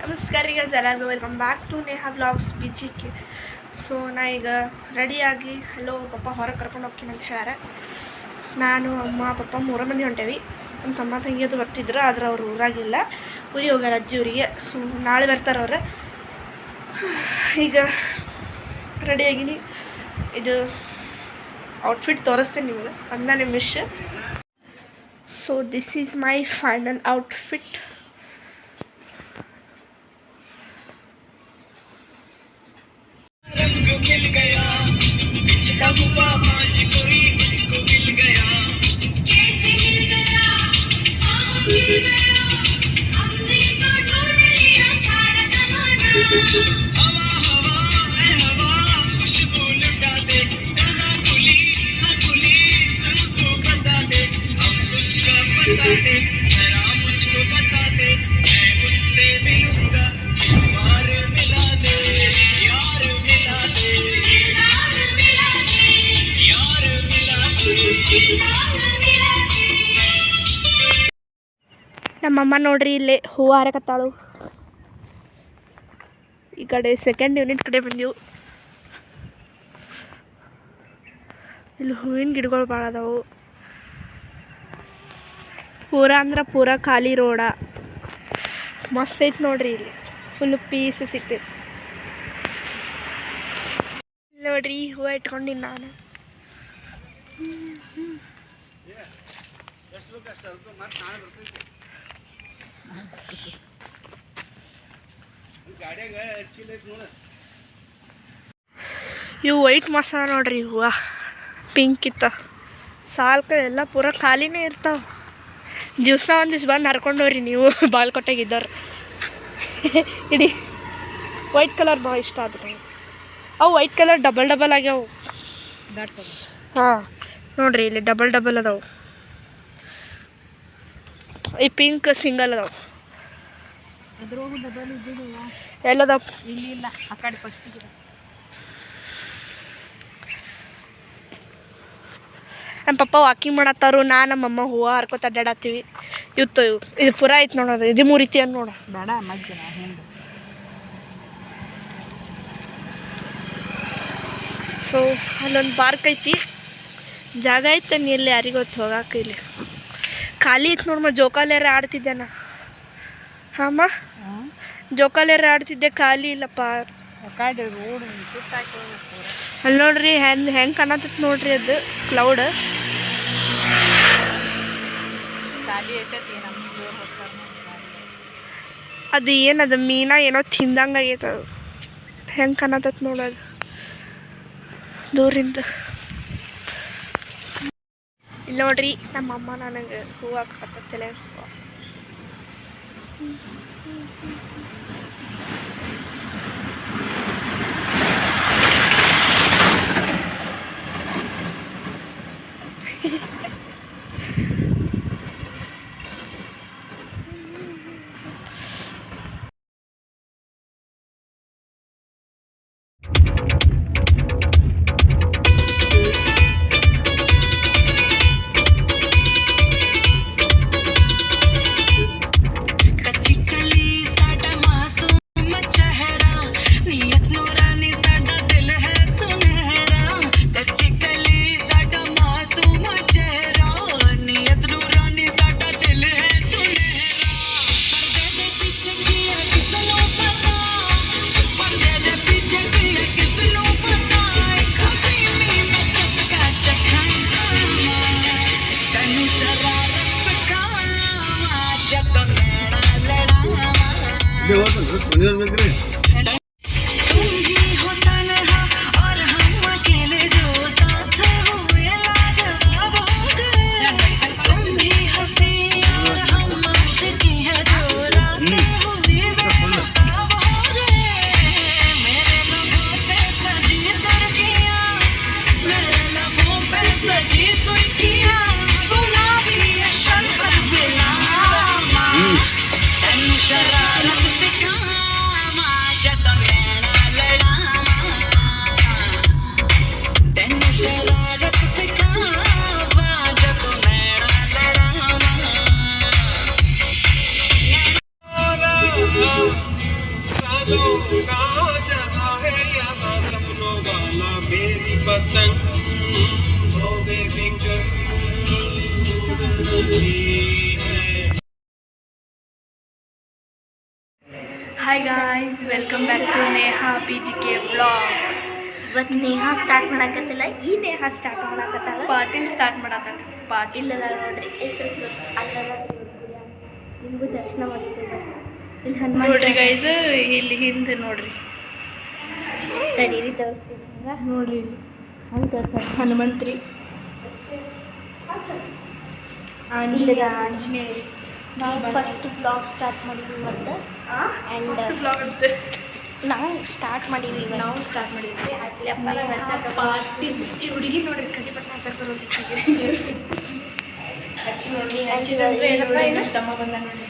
ನಮಸ್ಕಾರ ಈಗ ಎಲ್ಲರಿಗೂ welcome back to Neha vlogs BGK. So ನಾ ಈಗ ರೆಡಿಯಾಗಿ ಹಲೋ ಪಪ್ಪ ಹೊರಗೆ ಕರ್ಕೊಂಡು ಹೋಗ್ತೀನಿ ಅಂತ ಹೇಳ್ಯಾರ. ನಾನು ಅಮ್ಮ ಪಪ್ಪ 3 ಮಂದಿ ಹೊಂಟೇವಿ. ನಮ್ಮ ತಮ್ಮ ತಂಗಿಯದು ಬರ್ತಿದ್ರು, ಆದ್ರೆ ಅವರು ಊರಾಗಿಲ್ಲ, ಊರಿಗೆ ಹೋಗ್ಯಾರ ಅಜ್ಜಿ ಊರಿಗೆ. ಸೊ ನಾಳೆ ಬರ್ತಾರೆ ಅವ್ರು. ಈಗ ರೆಡಿಯಾಗಿನಿ. ಇದು ಔಟ್ಫಿಟ್ ತೋರಿಸ್ತೀನಿ ನಿಮಗೆ 15 ನಿಮಿಷ. So this is my final outfit. मिल गया पिछला हुआ आज कोई इसको मिल गया कैसे मिल गया मिल गया हमने तो ढूंढ लिया सारा जमाना हवा हवा है हवा खुशबू लुटा दे गला खुली सबको बता दे अब उसका बता दे जरा मुझको बता दे मैं उससे मिलूंगा यार मिला दे यार मिला दे ನಮ್ಮಮ್ಮ ನೋಡ್ರಿ ಇಲ್ಲೇ ಹೂವು ಹಾರಕತ್ತಾಳು. ಈ ಕಡೆ ಸೆಕೆಂಡ್ ಯೂನಿಟ್ ಕಡೆ ಬಂದೆವು. ಇಲ್ಲಿ ಹೂವಿನ ಗಿಡಗಳು ಭಾಳ ಅದಾವು. ಪೂರ ಅಂದ್ರೆ ಪೂರ ಖಾಲಿ ರೋಡ. ಮಸ್ತ್ ಐತೆ ನೋಡ್ರಿ. ಇಲ್ಲಿ ಫುಲ್ ಪೀಸ್ ಸಿಗ್ತೈತೆ ನೋಡ್ರಿ. ಹೂವು ಇಟ್ಕೊಂಡಿನಿ ನಾನು. ಇವು ವೈಟ್ ಮಸ್ತ್ ಅದ ನೋಡ್ರಿ. ಹೂವು ಪಿಂಕ್ ಇತ್ತ ಸಾಲ್ಕ ಎಲ್ಲ ಪೂರ ಖಾಲಿನೇ ಇರ್ತಾವೆ. ದಿವಸ ಒಂದು ದಿವ್ಸ ಬಂದು ಹರ್ಕೊಂಡವ್ರಿ ನೀವು ಬಾಲ್ಕೋಟೆಗಿದ್ದವ್ರು. ಇಡೀ ವೈಟ್ ಕಲರ್ ಭಾಳ ಇಷ್ಟ ಆದ್ರೆ. ಅವು ವೈಟ್ ಕಲರ್ ಡಬಲ್ ಡಬಲ್ ಆಗ್ಯಾವು. ಹಾಂ ನೋಡ್ರಿ ಇಲ್ಲಿ ಡಬಲ್ ಡಬಲ್ ಅದಾವು. ಈ ಪಿಂಕ್ ಸಿಂಗಲ್ ಅದಾವು. ಎಲ್ಲದಾವ ಇಲ್ಲ ಆ ಕಡೆ ಫಸ್ಟ್. ನಮ್ಮ ಪಪ್ಪ ವಾಕಿಂಗ್ ಮಾಡತ್ತಾರು, ನಮ್ಮಮ್ಮ ಹೂವು ಹರ್ಕೊತ ಅಡ್ಡಾಡತ್ತೀವಿ. ಇವತ್ತು ಇದು ಪುರ ಐತೆ ನೋಡೋದು. ಇದು ಮೂರಿತಿ ಅಂತ ನೋಡ ಬೇಡ ಮಜ್ಜಿನ ಹಿಂದೆ. ಸೊ ಅಲ್ಲೊಂದು ಪಾರ್ಕ್ ಐತಿ, ಜಾಗ ಐತೆ ನೀ ಇಲ್ಲಿ ಯಾರಿಗೂ ಹೊತ್ತು ಹೋಗಾಕ. ಇಲ್ಲಿ ಖಾಲಿ ಐತೆ ನೋಡಮ್ಮ. ಜೋಕಾಲಿಯರ ಆಡ್ತಿದ್ದೆ ನಾ. ಹಾಂ ಜೋಕಾಲಿಯರ ಆಡ್ತಿದ್ದೆ, ಖಾಲಿ ಇಲ್ಲಪ್ಪ. ಅಲ್ಲಿ ನೋಡ್ರಿ ಹೆಂಗೆ ಕಾಣತೈತಿ ನೋಡ್ರಿ. ಅದು ಕ್ಲೌಡ್ ಅದು ಏನದು ಮೀನಾ ಏನೋ ತಿಂದಂಗೆ ಆಗೈತೆ. ಅದು ಹೆಂಗೆ ಕಾಣತೈತಿ ನೋಡೋದು ದೂರಿಂದ. ಇಲ್ಲಿ ನೋಡ್ರಿ ನಮ್ಮಮ್ಮ ನನಗೆ ಹೂವು ಹಾಕತ್ತಲೆ. Hi guys, welcome back to Neha PGK vlogs. ಇವತ್ತು ನೇಹಾ ಸ್ಟಾರ್ಟ್ ಮಾಡಾಕತ್ತಿಲ್ಲ, ಈ ನೇಹಾ ಸ್ಟಾರ್ಟ್ ಮಾಡಾಕತ್ತಾಳ. ಪಾಟೀಲ್ ಸ್ಟಾರ್ಟ್ ಮಾಡತ್ತಾಳ. ಪಾಟೀಲ್ ಇಲ್ಲದ ನೋಡ್ರಿ, ಹೆಸರು ತೋರಿಸಿ ಅಲ್ಲದ ನಿಮಗೂ ದರ್ಶನ ಮಾಡಿಸ್ತೀವಿ. ಇಲ್ಲಿ ಹನುಮಾನ್ ನೋಡ್ರಿ ಗೈಸ್, ಇಲ್ಲಿ ಹಿಂದೆ ನೋಡ್ರಿ, ತಡೀರಿ ತೋರಿಸ್ತೀನಿ. ಹಂಗೆ ನೋಡ್ರಿ ಹಂಗೆ ತೋರ್ಸ ಹನುಮಂತ್ರಿ, ಇಲ್ಲದ ಆಂಜನೇಯ. ನಾವು ಫಸ್ಟ್ ಬ್ಲಾಗ್ ಸ್ಟಾರ್ಟ್ ಮಾಡಿದ್ವಿ ಇವತ್ತು. ಆ್ಯಂಡ್ ವ್ಲಾಗ್ ಇರುತ್ತೆ. ನಾವು ಸ್ಟಾರ್ಟ್ ಮಾಡಿದ್ವಿ ಇವತ್ತು. ನಾವು ಸ್ಟಾರ್ಟ್ ಮಾಡಿದ್ವಿ. ಆ್ಯಕ್ಚುಲಿ ಅಪ್ಪ ಪಾಟೀಲ್ ಈ ಹುಡುಗಿ ನೋಡ್ರಿ, ಕಡಿ ಬಟ್ಟೆ ಹಚ್ಚಕ್ಕೆ ಬರೋದು. ಹಚ್ಚಿ ನೋಡ್ರಿ, ಹಚ್ಚಿದಂದ್ರೆ ಏನಪ್ಪ ಇದು? ತಮ್ಮ ಬಂದ ನೋಡ್ರಿ.